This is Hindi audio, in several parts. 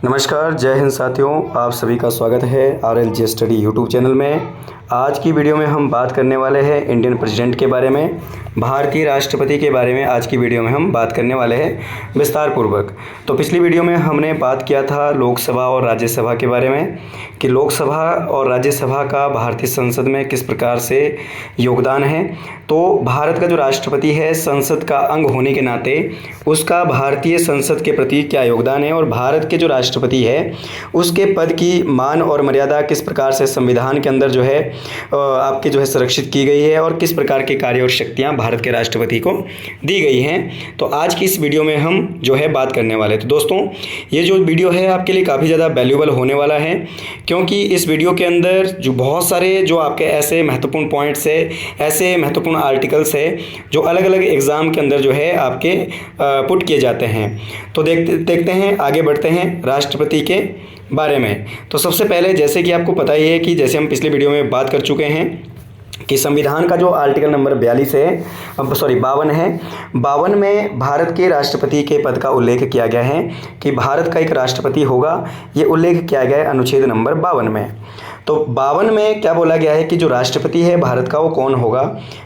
नमस्कार, जय हिंद साथियों। आप सभी का स्वागत है RLG स्टडी यूट्यूब चैनल में। आज की वीडियो में हम बात करने वाले हैं इंडियन प्रेसिडेंट के बारे में, भारतीय राष्ट्रपति के बारे में। आज की वीडियो में हम बात करने वाले हैं विस्तार पूर्वक। तो पिछली वीडियो में हमने बात किया था लोकसभा और राज्यसभा के बारे में कि लोकसभा और राज्यसभा का भारतीय संसद में किस प्रकार से योगदान है। तो भारत का जो राष्ट्रपति है, संसद का अंग होने के नाते उसका भारतीय संसद के प्रति क्या योगदान है और भारत के जो राष्ट्रपति है उसके पद की मान और मर्यादा किस प्रकार से संविधान के अंदर जो है आपके जो है संरक्षित की गई है और किस प्रकार के कार्य और शक्तियां भारत के राष्ट्रपति को दी गई हैं। तो आज की इस वीडियो में हम जो है बात करने वाले। तो दोस्तों, ये जो वीडियो है आपके लिए काफ़ी ज़्यादा वैल्यूएबल होने वाला है, क्योंकि इस वीडियो के अंदर जो बहुत सारे जो आपके ऐसे महत्वपूर्ण पॉइंट्स है, ऐसे महत्वपूर्ण आर्टिकल्स है जो अलग अलग एग्ज़ाम के अंदर जो है आपके पुट किए जाते हैं। तो देखते हैं, आगे बढ़ते हैं राष्ट्रपति के बारे में। तो सबसे पहले, जैसे कि आपको पता ही है कि जैसे हम पिछले वीडियो में बात कर चुके हैं कि संविधान का जो आर्टिकल नंबर 42 है, 52 है, 52 में भारत के राष्ट्रपति के पद का उल्लेख किया गया है कि भारत का एक राष्ट्रपति होगा। ये उल्लेख किया गया है अनुच्छेद नंबर 52 में। तो 52 में क्या बोला गया है कि जो राष्ट्रपति है भारत का वो कौन होगा।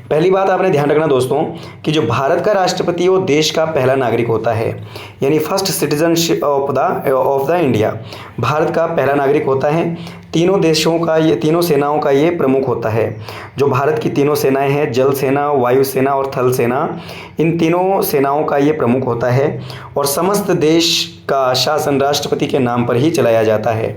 पहली बात आपने ध्यान रखना दोस्तों कि जो भारत का राष्ट्रपति वो देश का पहला नागरिक होता है, यानी first citizen of the India. Bharat का पहला नागरिक होता है। तीनों देशों का ये, तीनों सेनाओं का ये प्रमुख होता है। जो भारत की तीनों सेनाएं हैं, जल सेना, वायु सेना और थल सेना, इन तीनों सेनाओं का ये प्रमुख होता है और समस्त देश का शासन राष्ट्रपति के नाम पर ही चलाया जाता है।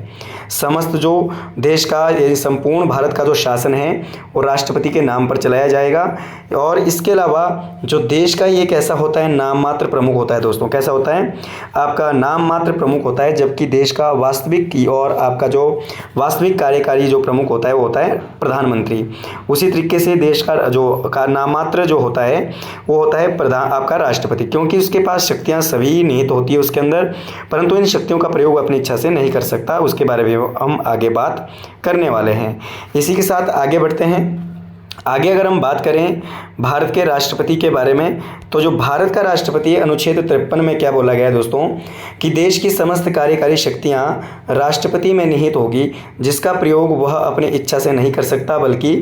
समस्त जो देश का, ये संपूर्ण भारत का जो शासन है वो राष्ट्रपति के नाम पर चलाया जाएगा। और इसके अलावा जो देश का ये कैसा होता है, नाम मात्र प्रमुख होता है दोस्तों। कैसा होता है, आपका नाम मात्र प्रमुख होता है, जबकि देश का वास्तविक की और आपका जो वास्तविक कार्यकारी जो प्रमुख होता है वो होता है प्रधानमंत्री। उसी तरीके से देश का नाम मात्र जो होता है वो होता है आपका राष्ट्रपति, क्योंकि उसके पास शक्तियाँ सभी निहित होती है उसके अंदर, परंतु इन शक्तियों का प्रयोग अपनी इच्छा से नहीं कर सकता। उसके बारे में हम आगे बात करने वाले हैं। इसी के साथ आगे बढ़ते हैं। आगे अगर हम बात करें भारत के राष्ट्रपति के बारे में, तो जो भारत का राष्ट्रपति है, अनुच्छेद 53 में क्या बोला गया है दोस्तों कि देश की समस्त कार्यकारी शक्तियां राष्ट्रपति में निहित होगी, जिसका प्रयोग वह अपनी इच्छा से नहीं कर सकता बल्कि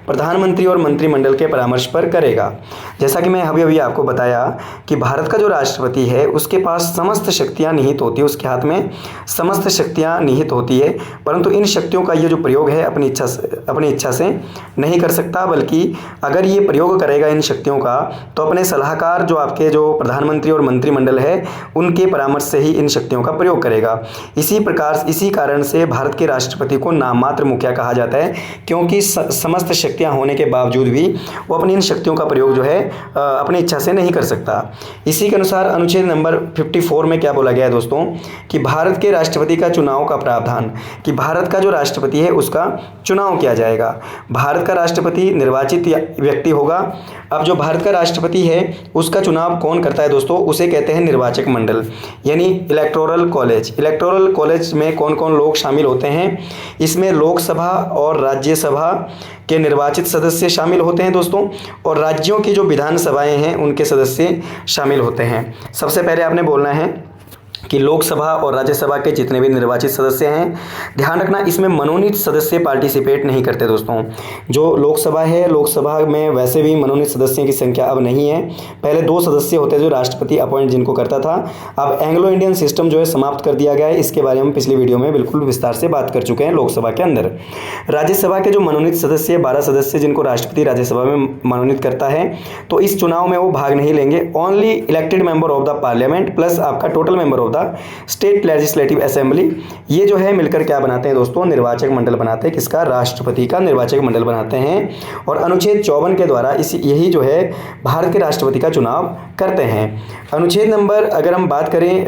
प्रधानमंत्री और मंत्रिमंडल के परामर्श पर करेगा। जैसा कि मैं अभी आपको बताया कि भारत का जो राष्ट्रपति है उसके पास समस्त शक्तियाँ निहित होती है, उसके हाथ में समस्त शक्तियाँ निहित होती है, परंतु इन शक्तियों का ये जो प्रयोग है अपनी इच्छा से नहीं कर सकता, बल्कि अगर ये प्रयोग करेगा इन शक्तियों का तो अपने सलाहकार जो आपके जो प्रधानमंत्री और मंत्रिमंडल है उनके परामर्श से ही इन शक्तियों का प्रयोग करेगा। इसी कारण से भारत के राष्ट्रपति को नाम मात्र मुखिया कहा जाता है, क्योंकि समस्त शक्तियां होने के बावजूद भी वो अपनी इन शक्तियों का प्रयोग जो है अपनी इच्छा से नहीं कर सकता। इसी के अनुसार अनुच्छेद नंबर 54 में क्या बोला गया है दोस्तों कि भारत के राष्ट्रपति का चुनाव का प्रावधान, कि भारत का जो राष्ट्रपति है उसका चुनाव किया जाएगा। भारत का राष्ट्रपति निर्वाचित व्यक्ति होगा। अब जो भारत का राष्ट्रपति है उसका चुनाव कौन करता है दोस्तों, उसे कहते हैं निर्वाचक मंडल, यानी इलेक्टोरल कॉलेज। इलेक्टोरल कॉलेज में कौन कौन लोग शामिल होते हैं, इसमें लोकसभा और राज्यसभा के निर्वाचित सदस्य शामिल होते हैं दोस्तों, और राज्यों की जो विधानसभाएं हैं उनके सदस्य शामिल होते हैं। सबसे पहले आपने बोलना है कि लोकसभा और राज्यसभा के जितने भी निर्वाचित सदस्य हैं, ध्यान रखना इसमें मनोनीत सदस्य पार्टिसिपेट नहीं करते दोस्तों। जो लोकसभा है, लोकसभा में वैसे भी मनोनीत सदस्यों की संख्या अब नहीं है। पहले 2 सदस्य होते जो राष्ट्रपति अपॉइंट जिनको करता था, अब एंग्लो इंडियन सिस्टम जो है समाप्त कर दिया गया है। इसके बारे में पिछली वीडियो में बिल्कुल विस्तार से बात कर चुके हैं लोकसभा के अंदर। राज्यसभा के जो मनोनीत सदस्य 12 सदस्य जिनको राष्ट्रपति राज्यसभा में मनोनीत करता है, तो इस चुनाव में वो भाग नहीं लेंगे। Only elected member of the parliament plus आपका total member of the state legislative assembly, ये जो है मिलकर क्या बनाते हैं दोस्तों, निर्वाचक मंडल बनाते हैं। किसका, राष्ट्रपति का निर्वाचक मंडल बनाते हैं। और अनुच्छेद 54 के द्वारा यही जो है भारत के राष्ट्रपति का चुनाव करते हैं। अनुच्छेद नंबर अगर हम बात करें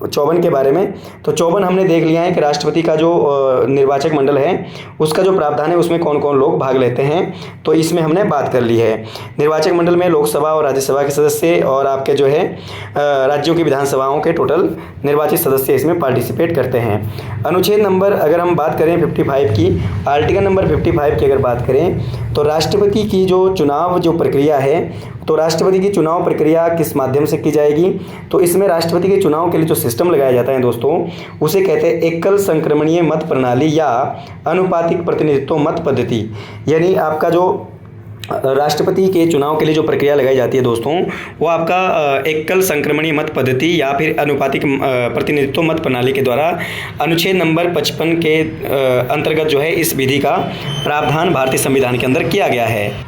54 के बारे में, तो 54 हमने देख लिया है कि राष्ट्रपति का जो निर्वाचक मंडल है उसका जो प्रावधान है उसमें कौन कौन लोग भाग लेते हैं, तो इसमें हमने बात कर ली है। निर्वाचक मंडल में लोकसभा और राज्यसभा के सदस्य और आपके जो है राज्यों की विधानसभाओं के टोटल निर्वाचित सदस्य इसमें पार्टिसिपेट करते हैं। अनुच्छेद नंबर अगर हम बात करें 55 की, आर्टिकल नंबर 55 की अगर बात करें, तो राष्ट्रपति की जो चुनाव जो प्रक्रिया है तो राष्ट्रपति की चुनाव प्रक्रिया किस माध्यम से की जाएगी? तो इसमें राष्ट्रपति के चुनाव के लिए जो सिस्टम लगाया जाता है दोस्तों, उसे कहते हैं एकल संक्रमणीय मत प्रणाली या अनुपातिक प्रतिनिधित्व मत पद्धति। यानी आपका जो राष्ट्रपति के चुनाव के लिए जो प्रक्रिया लगाई जाती है दोस्तों, वो आपका एकल संक्रमणीय मत पद्धति या फिर अनुपातिक प्रतिनिधित्व मत प्रणाली के द्वारा अनुच्छेद नंबर 55 के अंतर्गत जो है इस विधि का प्रावधान भारतीय संविधान के अंदर किया गया है।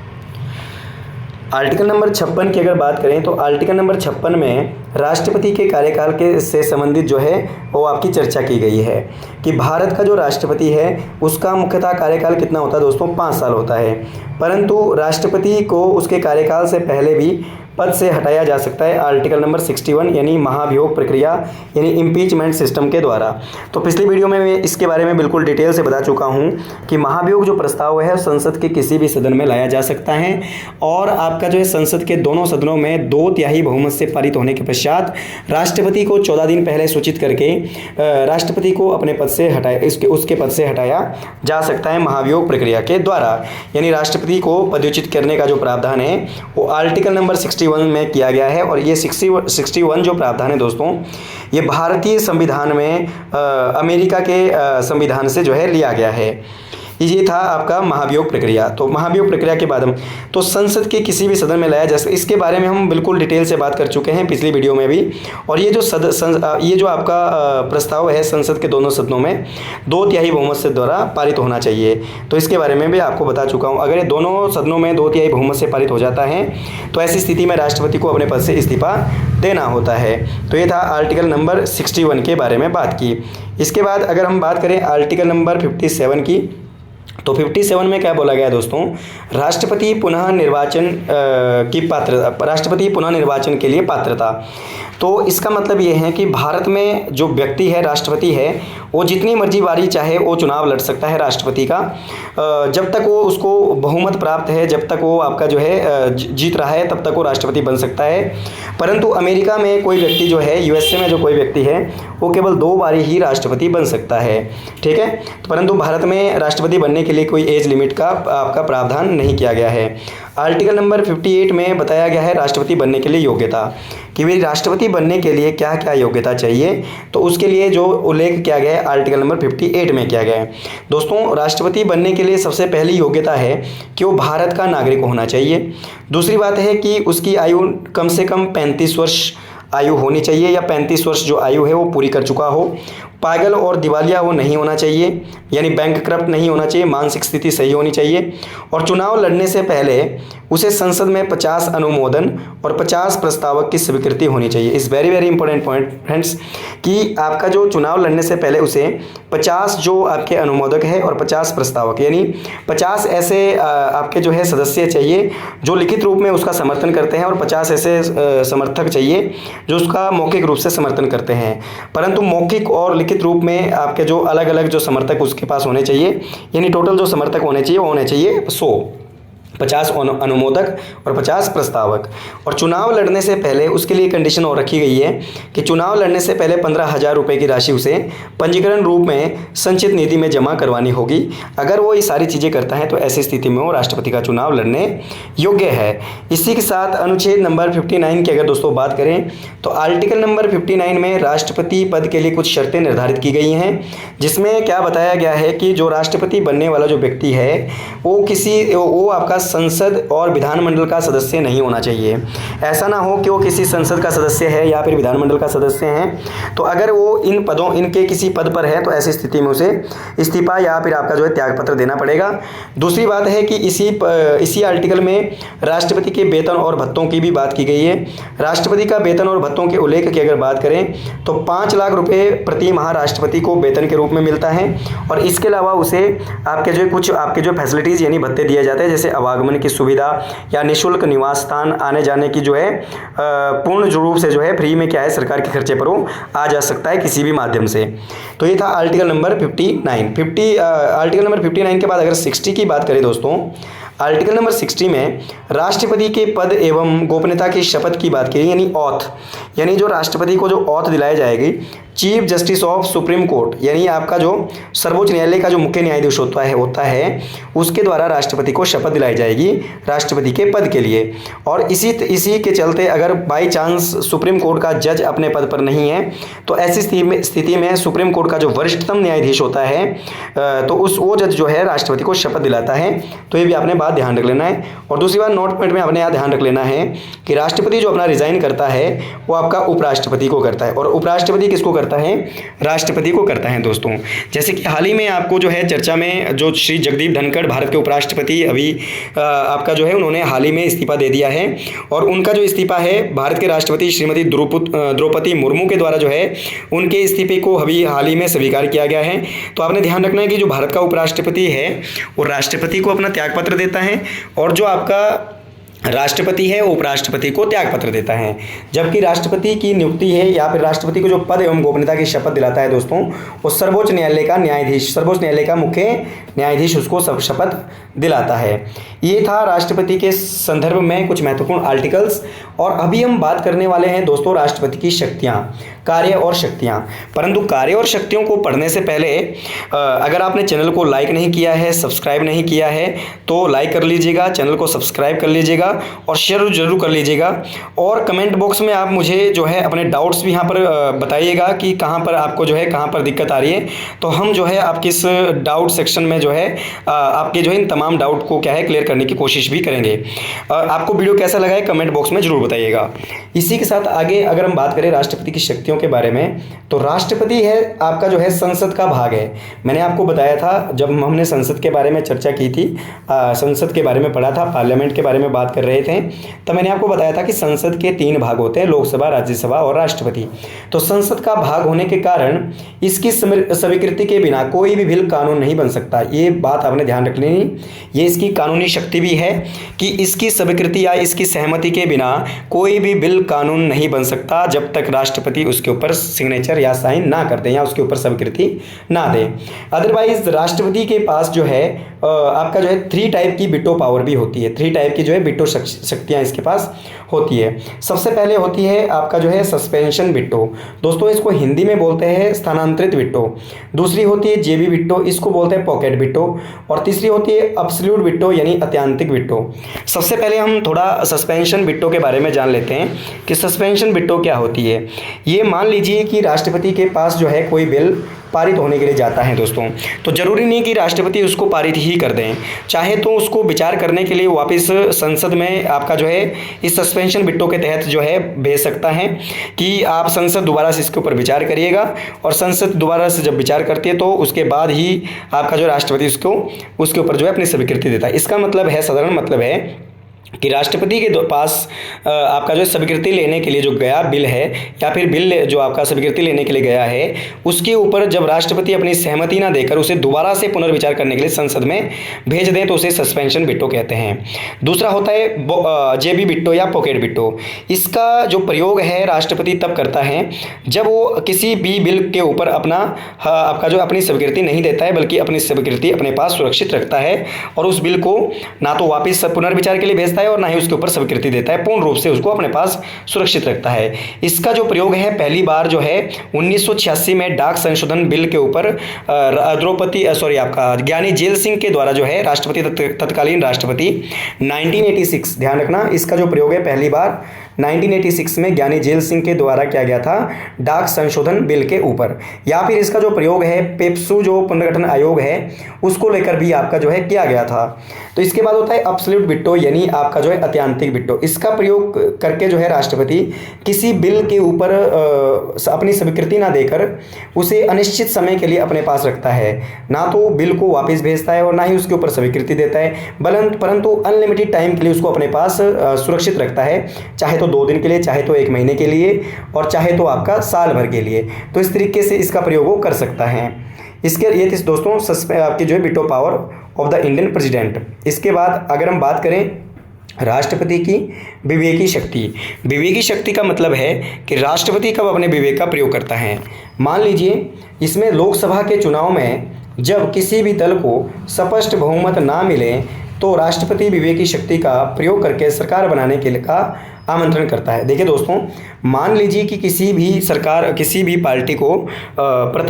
आर्टिकल नंबर 56 की अगर बात करें तो आर्टिकल नंबर 56 में राष्ट्रपति के कार्यकाल के से संबंधित जो है वो आपकी चर्चा की गई है कि भारत का जो राष्ट्रपति है उसका मुख्यतः कार्यकाल कितना होता है दोस्तों, 5 साल होता है। परंतु राष्ट्रपति को उसके कार्यकाल से पहले भी पद से हटाया जा सकता है आर्टिकल नंबर 61 यानी महाभियोग प्रक्रिया यानी इम्पीचमेंट सिस्टम के द्वारा। तो पिछली वीडियो में मैं इसके बारे में बिल्कुल डिटेल से बता चुका हूं कि महाभियोग जो प्रस्ताव है संसद के किसी भी सदन में लाया जा सकता है और आपका जो है संसद के दोनों सदनों में 2/3 बहुमत से पारित होने के पश्चात राष्ट्रपति को 14 दिन पहले सूचित करके राष्ट्रपति को अपने पद से उसके पद से हटाया जा सकता है महाभियोग प्रक्रिया के द्वारा। यानी राष्ट्रपति को पदच्युत करने का जो प्रावधान है वो आर्टिकल नंबर 61 में किया गया है। और ये 61 जो प्रावधान है दोस्तों, ये भारतीय संविधान में अमेरिका के संविधान से जो है लिया गया है। ये था आपका महाभियोग प्रक्रिया। तो महाभियोग प्रक्रिया के बाद हम तो संसद के किसी भी सदन में लाया जा सकता है, इसके बारे में हम बिल्कुल डिटेल से बात कर चुके हैं पिछली वीडियो में भी। और ये जो आपका प्रस्ताव है संसद के दोनों सदनों में 2/3 बहुमत से द्वारा पारित होना चाहिए। तो इसके बारे में भी आपको बता चुका हूँ। अगर ये दोनों सदनों में 2/3 बहुमत से पारित हो जाता है तो ऐसी स्थिति में राष्ट्रपति को अपने पद से इस्तीफा देना होता है। तो ये था आर्टिकल नंबर 61 के बारे में बात की। इसके बाद अगर हम बात करें आर्टिकल नंबर 57 की, तो 57 में क्या बोला गया दोस्तों, राष्ट्रपति पुनः निर्वाचन के लिए पात्रता। तो इसका मतलब ये है कि भारत में जो व्यक्ति है राष्ट्रपति है वो जितनी मर्जी बारी चाहे वो चुनाव लड़ सकता है राष्ट्रपति का, जब तक वो उसको बहुमत प्राप्त है, जब तक वो आपका जो है जीत रहा है तब तक वो राष्ट्रपति बन सकता है। परंतु अमेरिका में कोई व्यक्ति जो है, यूएसए में जो कोई व्यक्ति है वो केवल 2 बारी ही राष्ट्रपति बन सकता है, ठीक है। परंतु भारत में राष्ट्रपति बनने के लिए कोई एज लिमिट का आपका प्रावधान नहीं किया गया है। आर्टिकल नंबर 58 में बताया गया है राष्ट्रपति बनने के लिए योग्यता, कि भाई राष्ट्रपति बनने के लिए क्या क्या योग्यता चाहिए। तो उसके लिए जो उल्लेख किया गया है आर्टिकल नंबर 58 में किया गया है दोस्तों, राष्ट्रपति बनने के लिए सबसे पहली योग्यता है कि वो भारत का नागरिक होना चाहिए। दूसरी बात है कि उसकी आयु कम से कम 35 वर्ष आयु होनी चाहिए या 35 वर्ष जो आयु है वो पूरी कर चुका हो। पागल और दिवालिया वो नहीं होना चाहिए, यानी बैंक करप्ट नहीं होना चाहिए, मानसिक स्थिति सही होनी चाहिए। और चुनाव लड़ने से पहले उसे संसद में 50 अनुमोदन और 50 प्रस्तावक की स्वीकृति होनी चाहिए। इस वेरी इंपॉर्टेंट पॉइंट फ्रेंड्स, कि आपका जो चुनाव लड़ने से पहले उसे 50 जो आपके अनुमोदक है और 50 प्रस्तावक, यानी 50 ऐसे आपके जो है सदस्य चाहिए जो लिखित रूप में उसका समर्थन करते हैं और 50 ऐसे समर्थक चाहिए जो उसका मौखिक रूप से समर्थन करते हैं। परंतु मौखिक और लिखित रूप में आपके जो अलग अलग जो समर्थक उसके पास होने चाहिए, यानी टोटल जो समर्थक होने चाहिए वो होने चाहिए 100, 50 अनुमोदक और 50 प्रस्तावक। और चुनाव लड़ने से पहले उसके लिए कंडीशन और रखी गई है कि चुनाव लड़ने से पहले 15,000 रुपये की राशि उसे पंजीकरण रूप में संचित निधि में जमा करवानी होगी। अगर वो ये सारी चीज़ें करता है तो ऐसी स्थिति में वो राष्ट्रपति का चुनाव लड़ने योग्य है। इसी के साथ अनुच्छेद नंबर 59 की अगर दोस्तों बात करें तो आर्टिकल नंबर 59 में राष्ट्रपति पद के लिए कुछ शर्तें निर्धारित की गई हैं, जिसमें क्या बताया गया है कि जो राष्ट्रपति बनने वाला जो व्यक्ति है वो आपका संसद और विधानमंडल का सदस्य नहीं होना चाहिए। ऐसा ना हो कि वो किसी संसद का सदस्य है या फिर विधानमंडल का सदस्य है, तो अगर वो इनके किसी पद पर है तो ऐसी स्थिति में उसे इस्तीफा या फिर आपका जो है त्यागपत्र देना पड़ेगा। दूसरी बात है कि इसी आर्टिकल में राष्ट्रपति के वेतन और भत्तों की भी बात की गई है। राष्ट्रपति का वेतन और भत्तों के उल्लेख की अगर बात करें तो 5 लाख रुपये प्रति माह राष्ट्रपति को वेतन के रूप में मिलता है। और इसके अलावा उसे आपके जो कुछ आपके जो फैसिलिटीज़ यानी भत्ते दिए जाते हैं, जैसे आवागमन की सुविधा या निःशुल्क निवास स्थान, आने जाने की जो है पूर्ण रूप से जो है फ्री में क्या है सरकार के खर्चे पर वो आ जा सकता है किसी भी माध्यम से। तो ये था आर्टिकल नंबर 59। आर्टिकल नंबर 59 के बाद अगर 60 की बात करें दोस्तों, आर्टिकल नंबर 60 में राष्ट्रपति के पद एवं गोपनीयता की शपथ की बात की, यानी ऑथ, यानी जो राष्ट्रपति को जो ऑथ दिलाई जाएगी, chief justice of supreme court, यानी आपका जो सर्वोच्च न्यायालय का जो मुख्य न्यायाधीश होता है उसके द्वारा राष्ट्रपति को शपथ दिलाई जाएगी राष्ट्रपति के पद के लिए। और इसी के चलते अगर बाई चांस सुप्रीम कोर्ट का जज अपने पद पर नहीं है तो ऐसी स्थिति में सुप्रीम कोर्ट का जो वरिष्ठतम न्यायाधीश होता है तो वो जज जो है राष्ट्रपति को शपथ दिलाता है। तो ये भी आपने बात ध्यान रख लेना है। और दूसरी बात नोट पॉइंट में आपने यहाँ ध्यान रख लेना है कि राष्ट्रपति जो अपना रिजाइन करता है वो आपका उपराष्ट्रपति को करता है, और उपराष्ट्रपति किसको करता है? राष्ट्रपति को करता है दोस्तों। जैसे कि हाल ही में आपको जो है चर्चा में जो श्री जगदीप धनखड़ भारत के उपराष्ट्रपति अभी आपका जो है उन्होंने हाल ही में इस्तीफा दे दिया है, और उनका जो इस्तीफा है भारत के राष्ट्रपति श्रीमती द्रौपदी मुर्मू के द्वारा जो है उनके इस्तीफे को अभी हाल ही में स्वीकार किया गया है। तो आपने ध्यान रखना है कि जो भारत का उपराष्ट्रपति है वो राष्ट्रपति को अपना त्यागपत्र देता है, और जो आपका राष्ट्रपति है वो उपराष्ट्रपति को त्यागपत्र देता है। जबकि राष्ट्रपति की नियुक्ति है या फिर राष्ट्रपति को जो पद एवं गोपनीयता की शपथ दिलाता है दोस्तों, वो सर्वोच्च न्यायालय का न्यायाधीश, सर्वोच्च न्यायालय का मुख्य न्यायाधीश उसको शपथ दिलाता है। ये था राष्ट्रपति के संदर्भ में कुछ महत्वपूर्ण आर्टिकल्स। और अभी हम बात करने वाले हैं दोस्तों राष्ट्रपति की शक्तियाँ, कार्य और शक्तियाँ। परंतु कार्य और शक्तियों को पढ़ने से पहले अगर आपने चैनल को लाइक नहीं किया है, सब्सक्राइब नहीं किया है तो लाइक कर लीजिएगा, चैनल को सब्सक्राइब कर लीजिएगा और शेयर जरूर कर लीजिएगा। और कमेंट बॉक्स में आप मुझे जो है अपने डाउट्स भी यहाँ पर बताइएगा कि कहाँ पर आपको जो है कहाँ पर दिक्कत आ रही है, तो हम जो है आपके इस डाउट सेक्शन में जो है आपके जो है इन तमाम डाउट को क्या है क्लियर करने की कोशिश भी करेंगे। आपको वीडियो कैसा लगा है कमेंट बॉक्स में जरूर बताइएगा। इसी के साथ आगे अगर हम बात करें राष्ट्रपति की शक्तियों के बारे में, तो राष्ट्रपति है आपका जो है संसद का भाग है। मैंने आपको बताया था जब हमने संसद के बारे में चर्चा की थी, संसद के बारे में पढ़ा था, पार्लियामेंट के बारे में बात कर रहे थे, तो मैंने आपको बताया था कि संसद के 3 भाग होते हैं, लोकसभा, राज्यसभा और राष्ट्रपति। तो संसद का भाग होने के कारण इसकी स्वीकृति के बिना कोई भी बिल कानून नहीं बन सकता। ये बात आपने ध्यान रख लेनी। ये इसकी कानूनी शक्ति भी है कि इसकी स्वीकृति या इसकी सहमति के बिना कोई भी बिल कानून नहीं बन सकता जब तक राष्ट्रपति उसके ऊपर सिग्नेचर या साइन ना कर दे या उसके ऊपर स्वीकृति ना दे। अदरवाइज राष्ट्रपति के पास जो है आपका जो है 3 टाइप की वीटो पावर भी होती है। 3 टाइप की जो है वीटो शक्तियाँ इसके पास होती है। सबसे पहले होती है आपका जो है सस्पेंशन वीटो, दोस्तों इसको हिंदी में बोलते हैं स्थानांतरित वीटो। दूसरी होती है जेबी वीटो, इसको बोलते हैं पॉकेट वीटो। और तीसरी होती है अब्सोल्यूट वीटो यानी अत्यंतिक वीटो। सबसे पहले हम थोड़ा सस्पेंशन वीटो के बारे में जान लेते हैं कि सस्पेंशन वीटो क्या होती है। ये मान लीजिए कि राष्ट्रपति के पास जो है कोई बिल पारित होने के लिए जाता है दोस्तों, तो ज़रूरी नहीं कि राष्ट्रपति उसको पारित ही कर दें, चाहे तो उसको विचार करने के लिए वापस संसद में आपका जो है इस सस्पेंशन वीटो के तहत जो है भेज सकता है कि आप संसद दोबारा से इसके ऊपर विचार करिएगा। और संसद दोबारा से जब विचार करती है तो उसके बाद ही आपका जो राष्ट्रपति उसके ऊपर जो है अपनी स्वीकृति देता है। इसका मतलब है, साधारण मतलब है कि राष्ट्रपति के पास आपका जो स्वीकृति लेने के लिए जो गया बिल है या फिर बिल जो आपका स्वीकृति लेने के लिए गया है उसके ऊपर जब राष्ट्रपति अपनी सहमति ना देकर उसे दोबारा से पुनर्विचार करने के लिए संसद में भेज दें तो उसे सस्पेंशन वीटो कहते हैं। दूसरा होता है जेबी वीटो या पॉकेट वीटो। इसका जो प्रयोग है राष्ट्रपति तब करता है जब वो किसी भी बिल के ऊपर अपना आपका जो अपनी स्वीकृति नहीं देता है बल्कि अपनी स्वीकृति अपने पास सुरक्षित रखता है और उस बिल को ना तो वापस पुनर्विचार के लिए भेजता है और ना ही उसके ऊपर स्वीकृति देता है, पूर्ण रूप से उसको अपने पास सुरक्षित रखता है। इसका जो प्रयोग है पहली बार जो है 1986 में डाक संशोधन बिल के ऊपर ज्ञानी जेल सिंह के द्वारा जो है राष्ट्रपति तत्कालीन राष्ट्रपति 1986, ध्यान रखना इसका जो प्रयोग है पहली बार 1986 में ज्ञानी जेल सिंह के द्वारा किया गया था डाक संशोधन बिल के ऊपर। या फिर इसका जो प्रयोग है पेप्सू जो पुनर्गठन आयोग है उसको लेकर भी आपका जो है किया गया था। तो इसके बाद होता है अब्सोल्यूट वीटो यानी आपका जो है अत्यंतिक वीटो। इसका प्रयोग करके जो है राष्ट्रपति किसी बिल के ऊपर अपनी स्वीकृति ना देकर उसे अनिश्चित समय के लिए अपने पास रखता है, ना तो बिल को वापस भेजता है और ना ही उसके ऊपर स्वीकृति देता है, परंतु अनलिमिटेड टाइम के लिए उसको अपने पास सुरक्षित रखता है, चाहे तो 2 दिन के लिए, चाहे तो 1 महीने के लिए और चाहे तो आपका साल भर के लिए। तो इस तरीके से इसका प्रयोग वो कर सकता है। ये थी दोस्तों आपकी जो है veto power of the Indian president. इसके बाद अगर हम बात करें राष्ट्रपति की विवेकी शक्ति। विवेकी शक्ति का मतलब है कि राष्ट्रपति कब अपने विवेक का प्रयोग करता है। मान लीजिए इसमें लोकसभा के चुनाव में जब किसी भी दल को स्पष्ट बहुमत ना मिले तो राष्ट्रपति विवेक की शक्ति का प्रयोग करके सरकार बनाने के लिए का आमंत्रण करता है। देखिए दोस्तों, मान लीजिए कि किसी भी सरकार, किसी भी पार्टी को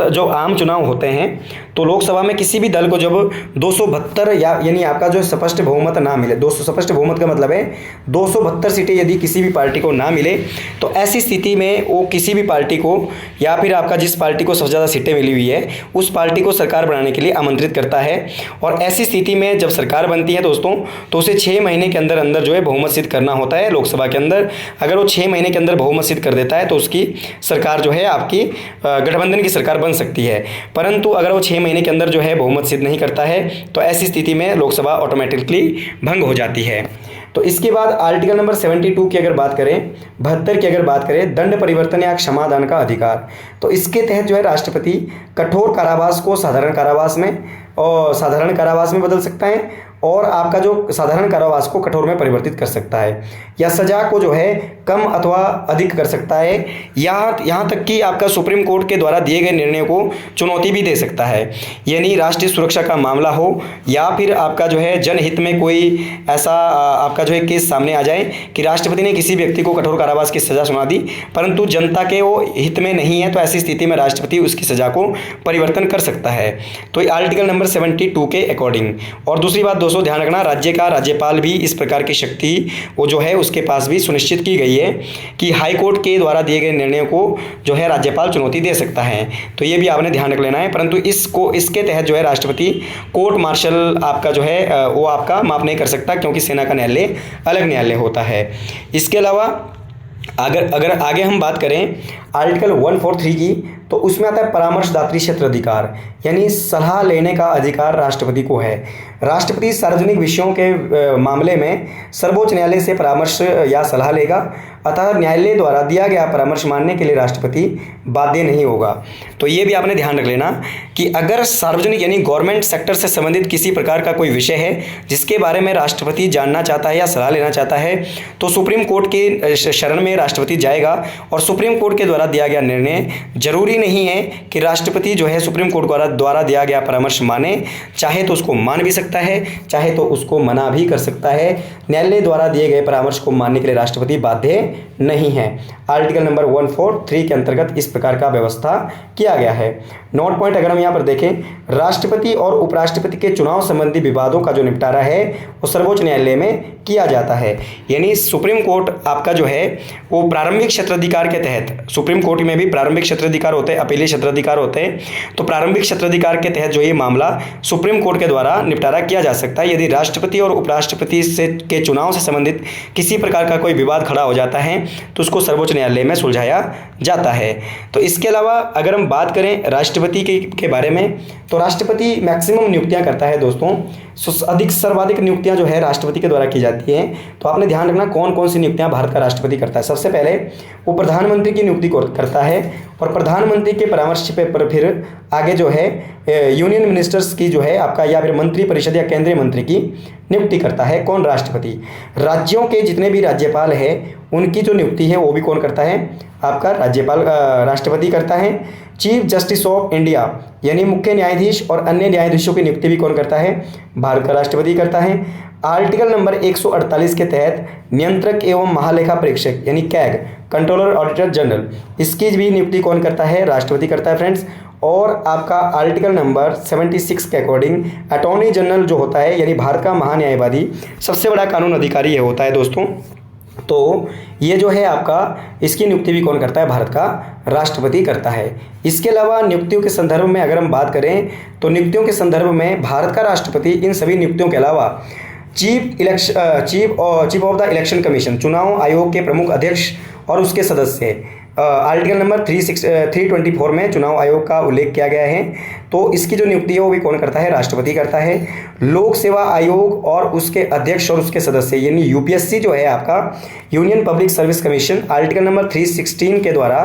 जो आम चुनाव होते हैं तो लोकसभा में किसी भी दल को जब 272 यानी आपका जो स्पष्ट बहुमत ना मिले, 200 स्पष्ट बहुमत का मतलब है 272 सीटें यदि किसी भी पार्टी को ना मिले, तो ऐसी स्थिति में वो किसी भी पार्टी को या फिर आपका जिस पार्टी को सबसे ज़्यादा सीटें मिली हुई है उस पार्टी को सरकार बनाने के लिए आमंत्रित करता है। और ऐसी स्थिति में जब सरकार बनती है दोस्तों, तो उसे 6 महीने के अंदर अंदर जो है बहुमत सिद्ध करना होता है लोकसभा के अंदर। अगर वो 6 महीने के अंदर बहुमत सिद्ध कर देता है तो उसकी सरकार जो है आपकी गठबंधन की सरकार बन सकती है। परंतु अगर वो 6 महीने के अंदर जो है बहुमत सिद्ध नहीं करता है तो ऐसी स्थिति में लोकसभा ऑटोमेटिकली भंग हो जाती है। तो इसके बाद आर्टिकल नंबर 72 की अगर बात करें, 72 की अगर बात करें, दंड परिवर्तन या क्षमादान का अधिकार, तो इसके तहत जो है राष्ट्रपति कठोर कारावास को साधारण कारावास में बदल सकता है और आपका जो साधारण कारावास को कठोर में परिवर्तित कर सकता है, या सजा को जो है कम अथवा अधिक कर सकता है, यहाँ तक कि आपका सुप्रीम कोर्ट के द्वारा दिए गए निर्णय को चुनौती भी दे सकता है। यानी राष्ट्रीय सुरक्षा का मामला हो या फिर आपका जो है जनहित में कोई ऐसा आपका जो है केस सामने आ जाए कि राष्ट्रपति ने किसी व्यक्ति को कठोर कारावास की सजा सुना दी परंतु जनता के वो हित में नहीं है, तो ऐसी स्थिति में राष्ट्रपति उसकी सजा को परिवर्तन कर सकता है। तो आर्टिकल नंबर 72 के अकॉर्डिंग। और दूसरी बात दोस्तों ध्यान रखना, राज्य का राज्यपाल भी इस प्रकार की शक्ति वो जो है उसके पास भी सुनिश्चित की गई है कि हाई कोर्ट के द्वारा दिए गए निर्णयों को जो है राज्यपाल चुनौती दे सकता है। तो ये भी आपने ध्यान रख लेना है। परंतु इसके तहत जो है राष्ट्रपति कोर्ट मार्शल आपका जो है वो आपका माफ नहीं कर सकता, क्योंकि सेना का न्यायालय अलग न्यायालय होता है। इसके अलावा अगर आगे हम बात करें आर्टिकल 143 की, तो उसमें आता है परामर्शदात्री क्षेत्र अधिकार, यानी सलाह लेने का अधिकार राष्ट्रपति को है। राष्ट्रपति सार्वजनिक विषयों के मामले में सर्वोच्च न्यायालय से परामर्श या सलाह लेगा, अतः न्यायालय द्वारा दिया गया परामर्श मानने के लिए राष्ट्रपति बाध्य नहीं होगा। तो ये भी आपने ध्यान रख लेना कि अगर सार्वजनिक यानी गवर्नमेंट सेक्टर से संबंधित किसी प्रकार का कोई विषय है जिसके बारे में राष्ट्रपति जानना चाहता है या सलाह लेना चाहता है, तो सुप्रीम कोर्ट के शरण में राष्ट्रपति जाएगा और सुप्रीम कोर्ट के द्वारा दिया गया निर्णय जरूरी नहीं है कि राष्ट्रपति जो है सुप्रीम कोर्ट द्वारा दिया गया परामर्श माने, चाहे तो उसको मान भी सकता है, चाहे तो उसको मना भी कर सकता है। न्यायालय द्वारा दिए गए परामर्श को मानने के लिए राष्ट्रपति बाध्य नहीं है। आर्टिकल नंबर 143 के अंतर्गत इस प्रकार का व्यवस्था किया गया है। नोट पॉइंट अगर हम यहाँ पर देखें, राष्ट्रपति और उपराष्ट्रपति के चुनाव संबंधी विवादों का जो निपटारा है वो सर्वोच्च न्यायालय में किया जाता है। यानी सुप्रीम कोर्ट आपका जो है वो प्रारंभिक क्षेत्राधिकार के तहत, सुप्रीम कोर्ट में भी प्रारंभिक क्षेत्राधिकार होते हैं, अपीलीय क्षेत्राधिकार होते हैं, तो प्रारंभिक क्षेत्राधिकार के तहत जो ये मामला सुप्रीम कोर्ट के द्वारा निपटारा किया जा सकता है। यदि राष्ट्रपति और उपराष्ट्रपति के चुनाव से संबंधित किसी प्रकार का कोई विवाद खड़ा हो जाता है तो उसको सर्वोच्च न्यायालय में सुलझाया जाता है। तो इसके अलावा अगर हम बात करें राष्ट्रपति के बारे में, तो राष्ट्रपति मैक्सिमम नियुक्तियां करता है दोस्तों, सर्वाधिक नियुक्तियां जो है राष्ट्रपति के द्वारा की जाती हैं। तो आपने ध्यान रखना कौन कौन सी नियुक्तियां भारत का राष्ट्रपति करता है। सबसे पहले वो प्रधानमंत्री की नियुक्ति करता है और प्रधानमंत्री के परामर्श पर फिर आगे जो है यूनियन मिनिस्टर्स की जो है आपका या फिर मंत्री परिषद या केंद्रीय मंत्री की नियुक्ति करता है कौन, राष्ट्रपति। राज्यों के जितने भी राज्यपाल है उनकी जो नियुक्ति है वो भी कौन करता है, आपका राष्ट्रपति करता है। चीफ जस्टिस ऑफ इंडिया यानी मुख्य न्यायाधीश और अन्य न्यायाधीशों की नियुक्ति भी कौन करता है, भारत का राष्ट्रपति करता है। आर्टिकल नंबर 148 के तहत नियंत्रक एवं महालेखा परीक्षक यानी कैग, कंट्रोलर ऑडिटर जनरल, इसकी भी नियुक्ति कौन करता है, राष्ट्रपति करता है फ्रेंड्स। और आपका आर्टिकल नंबर 76 के अकॉर्डिंग अटॉर्नी जनरल जो होता है यानी भारत का महान्यायवादी, सबसे बड़ा कानून अधिकारी ये होता है दोस्तों। तो ये जो है आपका इसकी नियुक्ति भी कौन करता है, भारत का राष्ट्रपति करता है। इसके अलावा नियुक्तियों के संदर्भ में अगर हम बात करें तो नियुक्तियों के संदर्भ में भारत का राष्ट्रपति इन सभी नियुक्तियों के अलावा chief of the election commission, चुनाव आयोग के प्रमुख अध्यक्ष और उसके सदस्य, आर्टिकल नंबर 324 में चुनाव आयोग का उल्लेख किया गया है, तो इसकी जो नियुक्ति है वो भी कौन करता है, राष्ट्रपति करता है। लोक सेवा आयोग और उसके अध्यक्ष और उसके सदस्य यानी यूपीएससी जो है आपका union public service commission, article number 316 के द्वारा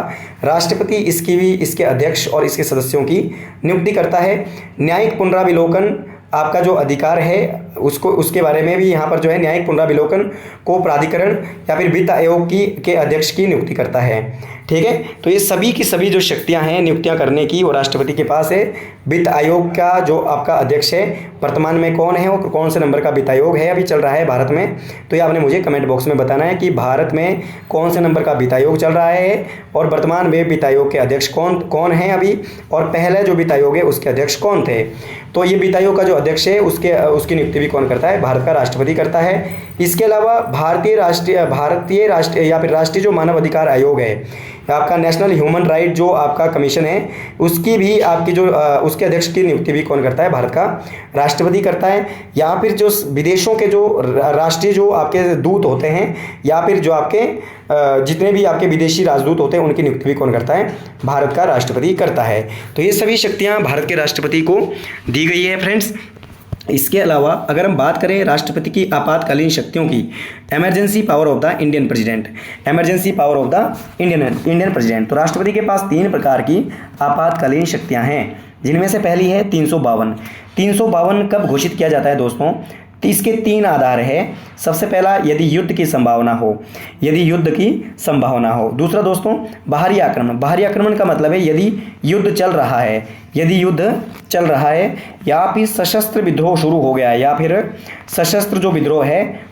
राष्ट्रपति इसके अध्यक्ष और इसके सदस्यों की नियुक्ति करता है। न्यायिक पुनराविलोकन आपका जो अधिकार है उसके बारे में भी यहाँ पर जो है न्यायिक पुनराविलोकन को प्राधिकरण या फिर वित्त आयोग के अध्यक्ष की नियुक्ति करता है। ठीक है। तो ये सभी की सभी जो शक्तियां हैं नियुक्तियां करने की वो राष्ट्रपति के पास है। वित्त आयोग का जो आपका अध्यक्ष है वर्तमान में कौन है और कौन से नंबर का वित्त आयोग है अभी चल रहा है भारत में, तो ये आपने मुझे कमेंट बॉक्स में बताना है कि भारत में कौन से नंबर का वित्त आयोग चल रहा है और वर्तमान में वित्त आयोग के अध्यक्ष कौन कौन है अभी, और पहले जो वित्त आयोग है उसके अध्यक्ष कौन थे। तो ये वित्त आयोग का जो अध्यक्ष है उसकी नियुक्ति भी कौन करता है, भारत का राष्ट्रपति करता है। इसके अलावा भारतीय राष्ट्रीय या फिर राष्ट्रीय जो मानव अधिकार आयोग है, आपका नेशनल ह्यूमन राइट जो आपका कमीशन है, उसकी भी आपकी जो उसके अध्यक्ष की नियुक्ति भी कौन करता है, भारत का राष्ट्रपति करता है। या फिर जो विदेशों के जो राष्ट्रीय जो आपके दूत होते हैं या फिर जो आपके जितने भी आपके विदेशी राजदूत होते हैं उनकी नियुक्ति भी कौन करता है, भारत का राष्ट्रपति करता है। तो ये सभी शक्तियाँ भारत के राष्ट्रपति को दी गई है फ्रेंड्स। इसके अलावा अगर हम बात करें राष्ट्रपति की आपातकालीन शक्तियों की, emergency power of the Indian president, emergency power of the Indian president, तो राष्ट्रपति के पास 3 प्रकार की आपातकालीन शक्तियां हैं, जिनमें से पहली है 352। 352 कब घोषित किया जाता है दोस्तों, तो इसके 3 आधार है। सबसे पहला यदि युद्ध की संभावना हो, यदि युद्ध की संभावना हो। दूसरा दोस्तों बाहरी आक्रमण, बाहरी आक्रमण का मतलब है यदि युद्ध चल रहा है, यदि युद्ध चल रहा है या फिर सशस्त्र विद्रोह शुरू हो गया है, या फिर सशस्त्र जो विद्रोह है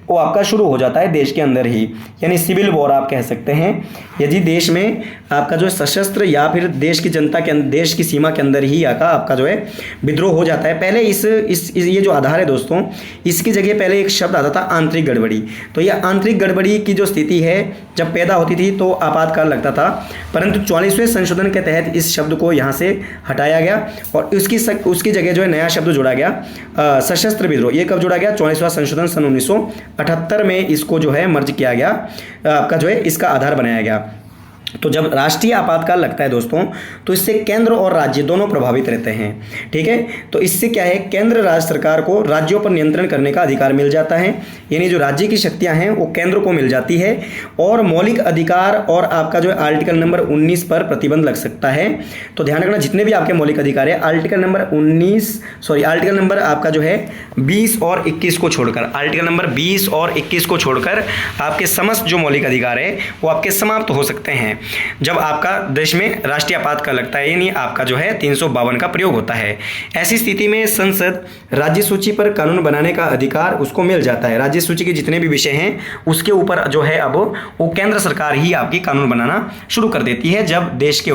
वो आपका शुरू हो जाता है देश के अंदर ही, यानी सिविल वॉर आप कह सकते हैं। यदि देश में आपका जो सशस्त्र या फिर देश की जनता के देश की सीमा के अंदर ही आपका जो है विद्रोह हो जाता है। पहले इस ये जो आधार है दोस्तों, इसकी जगह पहले एक शब्द आता था आंतरिक गड़बड़ी। तो यह आंतरिक गड़बड़ी की जो स्थिति है जब पैदा होती थी तो आपातकाल लगता था, परंतु 44वें संशोधन के तहत इस शब्द को यहाँ से हटाया गया और उसकी जगह जो है नया शब्द जोड़ा गया सशस्त्र विद्रोह। ये कब जोड़ा गया, 44वां संशोधन सन 1978 में इसको जो है मर्ज किया गया, आपका जो है इसका आधार बनाया गया। तो जब राष्ट्रीय आपातकाल लगता है दोस्तों तो इससे केंद्र और राज्य दोनों प्रभावित रहते हैं। ठीक है, तो इससे क्या है, केंद्र राज्य सरकार को राज्यों पर नियंत्रण करने का अधिकार मिल जाता है, यानी जो राज्य की शक्तियां हैं वो केंद्र को मिल जाती है, और मौलिक अधिकार और आपका जो है आर्टिकल नंबर 19 पर प्रतिबंध लग सकता है। तो ध्यान रखना जितने भी आपके मौलिक अधिकार है आर्टिकल नंबर आपका जो है 20 और 21 को छोड़कर, आर्टिकल नंबर 20 और 21 को छोड़कर आपके समस्त जो मौलिक अधिकार है वो आपके समाप्त हो सकते हैं जब आपका देश में राष्ट्रीय आपातकाल लगता है, यानी आपका जो है 352 का प्रयोग होता है। ऐसी स्थिति में संसद राज्य सूची पर कानून बनाने का अधिकार उसको मिल जाता है। राज्य सूची के जितने भी विषय हैं उसके ऊपर जो है अब वो केंद्र सरकार ही आपकी कानून बनाना शुरू कर देती है जब देश के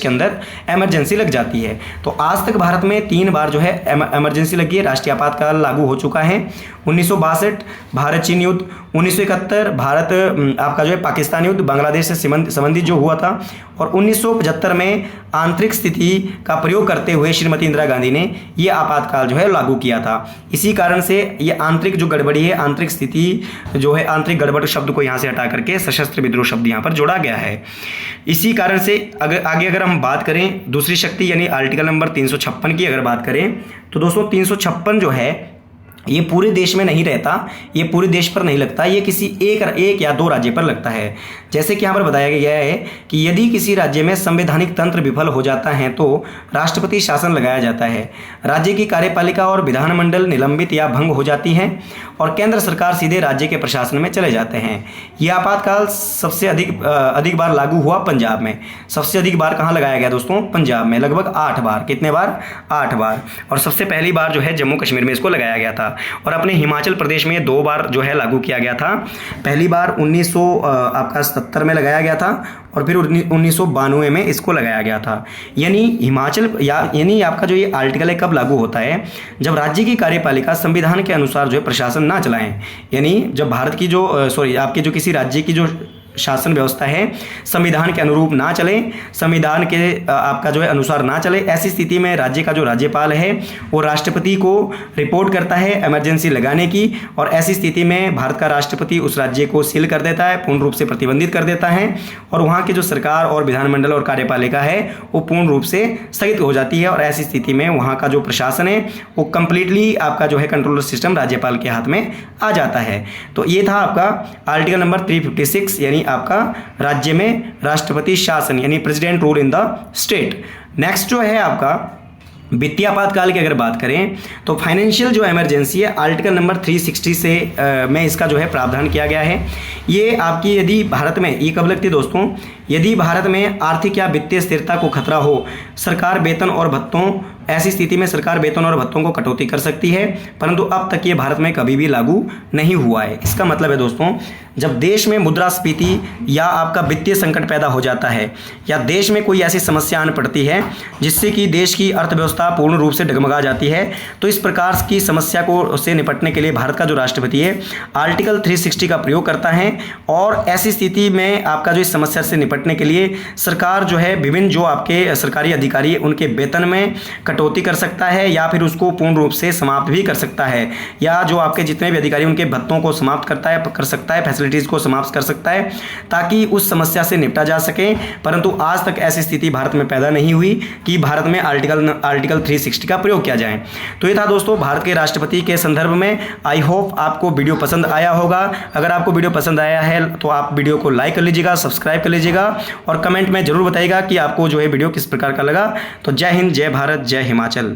अंदर इमरजेंसी लग जाती है। तो आज तक भारत में 3 बार जो है इमरजेंसी लगी है, राष्ट्रीय आपातकाल लागू हो चुका है। 1962 भारत चीन युद्ध, 1971 भारत आपका जो है पाकिस्तान युद्ध बांग्लादेश से संबंधित जो हुआ था, और 1975 में आंतरिक स्थिति का प्रयोग करते हुए श्रीमती इंदिरा गांधी ने ये आपातकाल जो है लागू किया था। इसी कारण से ये आंतरिक जो गड़बड़ी है, आंतरिक स्थिति जो है, आंतरिक गड़बड़ शब्द को यहाँ से हटा करके सशस्त्र विद्रोह शब्द यहाँ पर जोड़ा गया है। इसी कारण से अगर हम बात करें दूसरी शक्ति यानी आर्टिकल नंबर 356 की अगर बात करें तो दोस्तों 356 जो है ये पूरे देश में नहीं रहता, ये पूरे देश पर नहीं लगता, ये किसी एक या 2 राज्य पर लगता है। जैसे कि यहाँ पर बताया गया है कि यदि किसी राज्य में संवैधानिक तंत्र विफल हो जाता है तो राष्ट्रपति शासन लगाया जाता है, राज्य की कार्यपालिका और विधानमंडल निलंबित या भंग हो जाती है और केंद्र सरकार सीधे राज्य के प्रशासन में चले जाते हैं। यह आपातकाल सबसे अधिक बार लागू हुआ पंजाब में। सबसे अधिक बार कहाँ लगाया गया दोस्तों, पंजाब में, लगभग 8 बार। कितने बार, 8 बार। और सबसे पहली बार जो है जम्मू कश्मीर में इसको लगाया गया था, और अपने हिमाचल प्रदेश में 2 बार जो है लागू किया गया था। पहली बार 1970 में लगाया गया था और फिर 1992 में इसको लगाया गया था। यानी आपका जो ये आर्टिकल है कब लागू होता है, जब राज्य की कार्यपालिका संविधान के अनुसार जो है प्रशासन ना चलाएं, यानी जब भारत की जो आपके जो किसी राज्य की जो शासन व्यवस्था है संविधान के अनुरूप ना चले, संविधान के आपका जो है अनुसार ना चले, ऐसी स्थिति में राज्य का जो राज्यपाल है वो राष्ट्रपति को रिपोर्ट करता है इमरजेंसी लगाने की, और ऐसी स्थिति में भारत का राष्ट्रपति उस राज्य को सील कर देता है, पूर्ण रूप से प्रतिबंधित कर देता है, और वहाँ की जो सरकार और विधानमंडल और कार्यपालिका है वो पूर्ण रूप से स्थगित हो जाती है। और ऐसी स्थिति में वहाँ का जो प्रशासन है वो कंप्लीटली आपका जो है कंट्रोलर सिस्टम राज्यपाल के हाथ में आ जाता है। तो ये था आपका आर्टिकल नंबर 356 यानी आपका राज्य में राष्ट्रपति शासन यानी president rule in the state. Next जो है आपका वित्तीय आपातकाल की अगर बात करें तो फाइनेंशियल जो इमरजेंसी है आर्टिकल नंबर 360 से में इसका जो है प्रावधान किया गया है। ये आपकी यदि भारत में ये कब लगती है दोस्तों, यदि भारत में आर्थिक या वित्तीय स्थिरता को खतरा हो, सरकार वेतन और भत्तों ऐसी स्थिति में सरकार वेतन और भत्तों को कटौती कर सकती है, परंतु अब तक ये भारत में कभी भी लागू नहीं हुआ है। इसका मतलब है दोस्तों, जब देश में मुद्रास्फीति या आपका वित्तीय संकट पैदा हो जाता है या देश में कोई ऐसी समस्या आन पड़ती है जिससे कि देश की अर्थव्यवस्था पूर्ण रूप से डगमगा जाती है, तो इस प्रकार की समस्या को से निपटने के लिए भारत का जो राष्ट्रपति है आर्टिकल 360 का प्रयोग करता है। और ऐसी स्थिति में आपका जो इस समस्या से निपटने के लिए सरकार जो है विभिन्न जो आपके सरकारी अधिकारी है उनके वेतन में कटौती कर सकता है या फिर उसको पूर्ण रूप से समाप्त भी कर सकता है, या जो आपके जितने भी अधिकारी उनके भत्तों को समाप्त कर सकता है, फैसिलिटीज़ को समाप्त कर सकता है, ताकि उस समस्या से निपटा जा सके। परंतु आज तक ऐसी स्थिति भारत में पैदा नहीं हुई कि भारत में आर्टिकल 360 का प्रयोग किया जाए। तो ये था दोस्तों भारत के राष्ट्रपति के संदर्भ में। आई होप आपको वीडियो पसंद आया होगा। अगर आपको वीडियो पसंद आया है तो आप वीडियो को लाइक कर लीजिएगा, सब्सक्राइब कर लीजिएगा और कमेंट में जरूर बताइएगा कि आपको जो है वीडियो किस प्रकार का लगा। तो जय हिंद, जय भारत, जय हिमाचल।